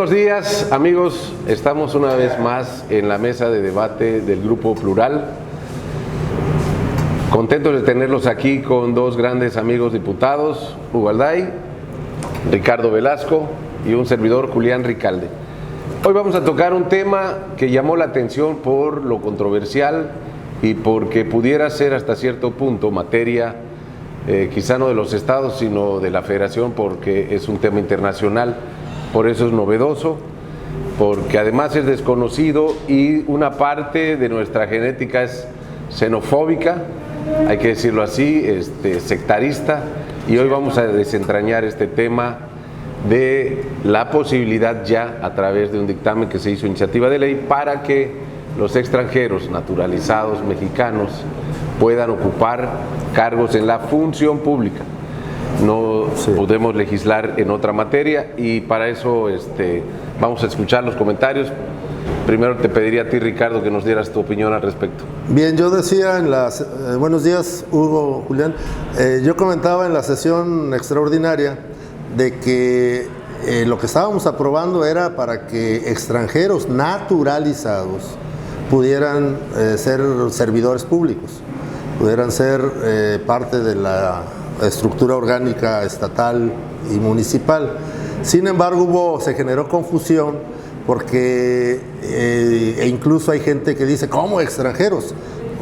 buenos días, amigos. Estamos una vez más en la mesa de debate del Grupo Plural. Contentos de tenerlos aquí con dos grandes amigos diputados, Hugo Alday, Ricardo Velasco y un servidor, Julián Ricalde. Hoy vamos a tocar un tema que llamó la atención por lo controversial y porque pudiera ser hasta cierto punto materia, quizá no de los estados, sino de la federación, porque es un tema internacional. Por eso es novedoso, porque además es desconocido y una parte de nuestra genética es xenofóbica, hay que decirlo así, sectarista, y hoy vamos a desentrañar este tema de la posibilidad ya a través de un dictamen que se hizo iniciativa de ley para que los extranjeros naturalizados mexicanos puedan ocupar cargos en la función pública. No podemos legislar en otra materia y para eso vamos a escuchar los comentarios. Primero te pediría a ti, Ricardo, que nos dieras tu opinión al respecto. Bien, yo decía en las... buenos días, Hugo, Julián. Yo comentaba en la sesión extraordinaria de que lo que estábamos aprobando era para que extranjeros naturalizados pudieran ser servidores públicos, pudieran ser parte de la estructura orgánica estatal y municipal. Sin embargo, se generó confusión porque incluso hay gente que dice, ¿cómo extranjeros?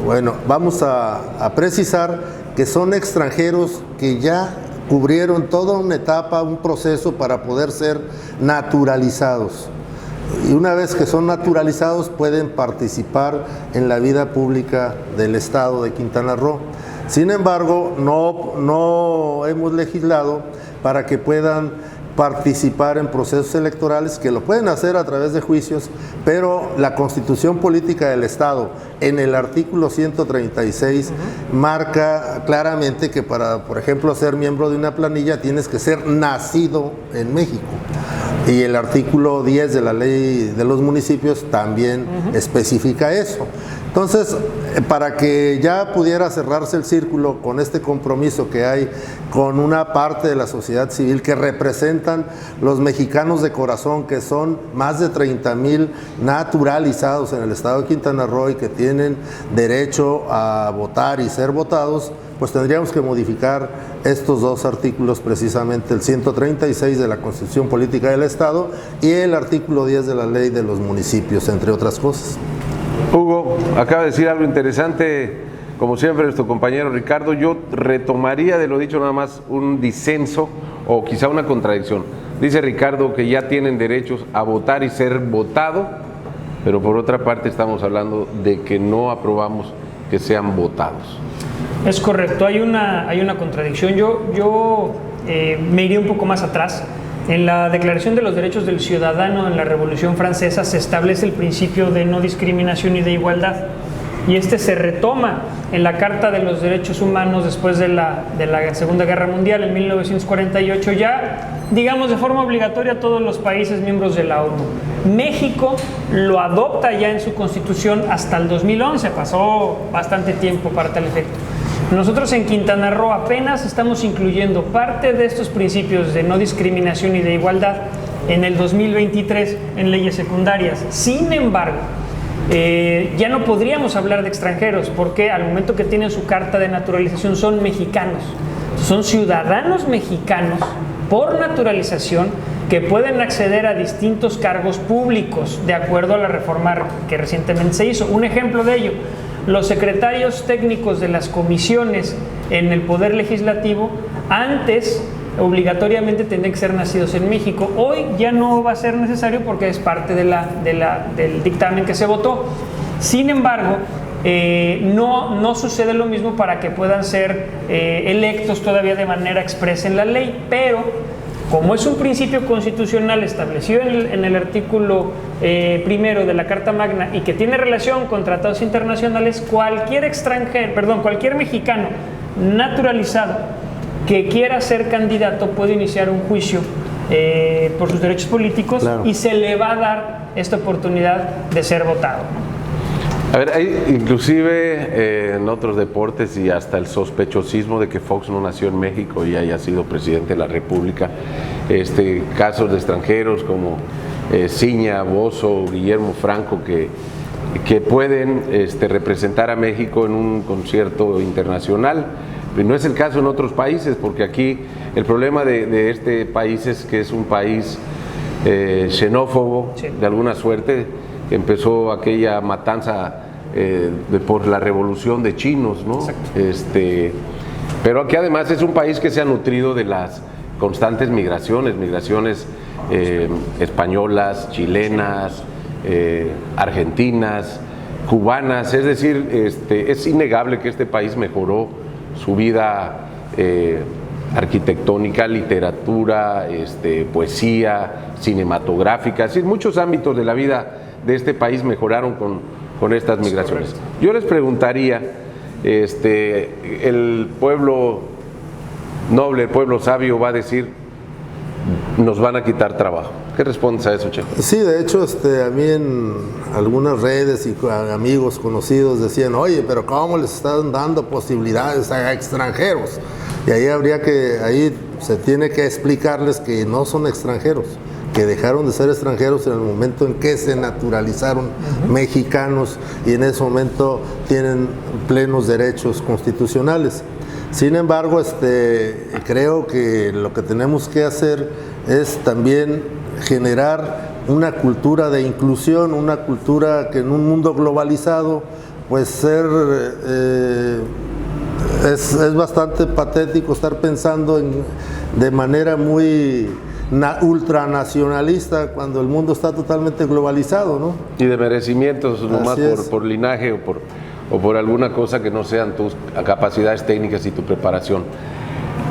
Bueno, vamos a precisar que son extranjeros que ya cubrieron toda una etapa, un proceso para poder ser naturalizados. Y una vez que son naturalizados pueden participar en la vida pública del estado de Quintana Roo. Sin embargo, no hemos legislado para que puedan participar en procesos electorales, que lo pueden hacer a través de juicios, pero la Constitución Política del Estado, en el artículo 136, marca claramente que para, por ejemplo, ser miembro de una planilla tienes que ser nacido en México. Y el artículo 10 de la Ley de los Municipios también especifica eso. Entonces, para que ya pudiera cerrarse el círculo con este compromiso que hay con una parte de la sociedad civil que representan los mexicanos de corazón, que son más de 30,000 naturalizados en el estado de Quintana Roo y que tienen derecho a votar y ser votados, pues tendríamos que modificar estos dos artículos, precisamente el 136 de la Constitución Política del Estado y el artículo 10 de la Ley de los Municipios, entre otras cosas. Hugo, acaba de decir algo interesante, como siempre nuestro compañero Ricardo. Yo retomaría de lo dicho nada más un disenso o quizá una contradicción. Dice Ricardo que ya tienen derechos a votar y ser votado, pero por otra parte estamos hablando de que no aprobamos que sean votados. Es correcto, hay una contradicción. Yo me iría un poco más atrás. En la Declaración de los Derechos del Ciudadano en la Revolución Francesa se establece el principio de no discriminación y de igualdad, y se retoma en la Carta de los Derechos Humanos después de la Segunda Guerra Mundial en 1948, ya digamos de forma obligatoria a todos los países miembros de la ONU. México lo adopta ya en su Constitución hasta el 2011, pasó bastante tiempo para tal efecto. Nosotros en Quintana Roo apenas estamos incluyendo parte de estos principios de no discriminación y de igualdad en el 2023 en leyes secundarias. Sin embargo, ya no podríamos hablar de extranjeros porque al momento que tienen su carta de naturalización son mexicanos, son ciudadanos mexicanos por naturalización que pueden acceder a distintos cargos públicos de acuerdo a la reforma que recientemente se hizo. Un ejemplo de ello: los secretarios técnicos de las comisiones en el Poder Legislativo antes obligatoriamente tendrían que ser nacidos en México. Hoy ya no va a ser necesario porque es parte del dictamen que se votó. Sin embargo, no sucede lo mismo para que puedan ser electos todavía de manera expresa en la ley, pero como es un principio constitucional establecido en el artículo primero de la Carta Magna y que tiene relación con tratados internacionales, cualquier mexicano naturalizado que quiera ser candidato puede iniciar un juicio por sus derechos políticos, claro, y se le va a dar esta oportunidad de ser votado. A ver, hay inclusive en otros deportes y hasta el sospechosismo de que Fox no nació en México y haya sido presidente de la República, casos de extranjeros como Ciña, Bozo, Guillermo Franco, que pueden representar a México en un concierto internacional. No es el caso en otros países, porque aquí el problema de este país es que es un país xenófobo, sí, de alguna suerte. Empezó aquella matanza por la revolución de chinos, ¿no? Pero aquí además es un país que se ha nutrido de las constantes migraciones españolas, chilenas, argentinas, cubanas. Es decir, es innegable que este país mejoró su vida arquitectónica, literatura, poesía, cinematográfica. Es decir, muchos ámbitos de la vida de este país mejoraron con estas migraciones. Yo les preguntaría, el pueblo noble, el pueblo sabio va a decir, nos van a quitar trabajo. ¿Qué respondes a eso, Checo? Sí, de hecho, a mí en algunas redes y amigos conocidos decían, oye, pero ¿cómo les están dando posibilidades a extranjeros? Y ahí se tiene que explicarles que no son extranjeros, que dejaron de ser extranjeros en el momento en que se naturalizaron mexicanos y en ese momento tienen plenos derechos constitucionales. Sin embargo, creo que lo que tenemos que hacer es también generar una cultura de inclusión, una cultura que en un mundo globalizado, pues es bastante patético estar pensando de manera muy ultranacionalista cuando el mundo está totalmente globalizado, ¿no? Y de merecimientos nomás por linaje o por alguna cosa que no sean tus capacidades técnicas y tu preparación.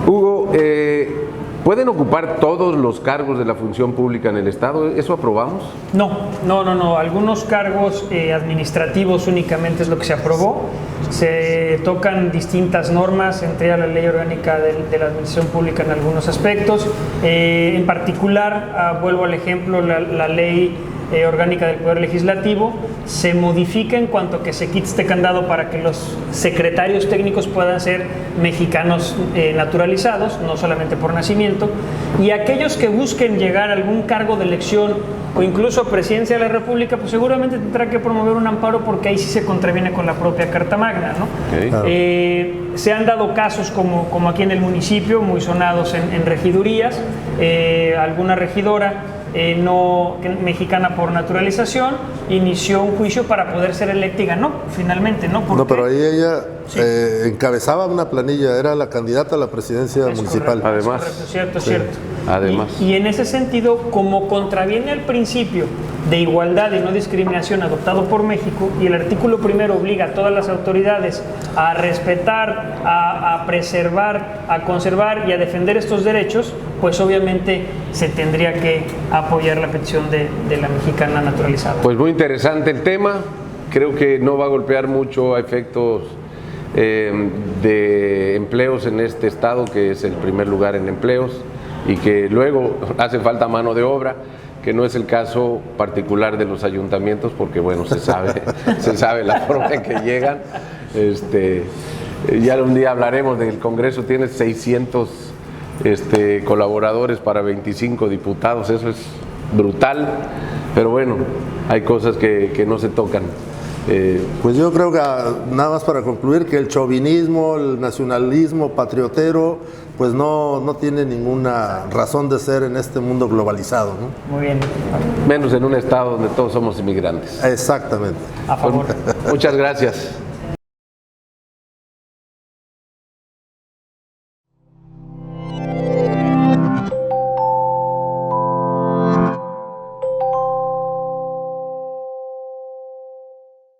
Hugo, ¿pueden ocupar todos los cargos de la función pública en el Estado? ¿Eso aprobamos? No. Algunos cargos administrativos únicamente es lo que se aprobó. Se tocan distintas normas, entre ellas la Ley Orgánica de la Administración Pública en algunos aspectos. En particular, vuelvo al ejemplo, la Ley Orgánica del Poder Legislativo se modifica en cuanto que se quite este candado para que los secretarios técnicos puedan ser mexicanos naturalizados, no solamente por nacimiento, y aquellos que busquen llegar a algún cargo de elección o incluso a presidencia de la República, pues seguramente tendrá que promover un amparo porque ahí sí se contraviene con la propia Carta Magna, ¿no? Okay. Claro. Se han dado casos como aquí en el municipio, muy sonados en regidurías, alguna regidora mexicana por naturalización inició un juicio para poder ser electa y ganó finalmente, ¿no? No, pero ahí ella encabezaba una planilla, era la candidata a la presidencia municipal. Correcto, además, es cierto. Además. Y en ese sentido, como contraviene al principio de igualdad y no discriminación adoptado por México, y el artículo primero obliga a todas las autoridades a respetar, a preservar, a conservar y a defender estos derechos, pues obviamente se tendría que apoyar la petición de la mexicana naturalizada. Pues muy interesante el tema, creo que no va a golpear mucho a efectos de empleos en este estado, que es el primer lugar en empleos, y que luego hace falta mano de obra, que no es el caso particular de los ayuntamientos, porque bueno, se sabe la forma en que llegan. Ya un día hablaremos del Congreso, tiene 600 colaboradores para 25 diputados, eso es brutal, pero bueno, hay cosas que no se tocan. Pues yo creo que, nada más para concluir, que el chauvinismo, el nacionalismo patriotero, pues no tiene ninguna razón de ser en este mundo globalizado, ¿no? Muy bien. Menos en un estado donde todos somos inmigrantes. Exactamente. A favor. Muchas gracias.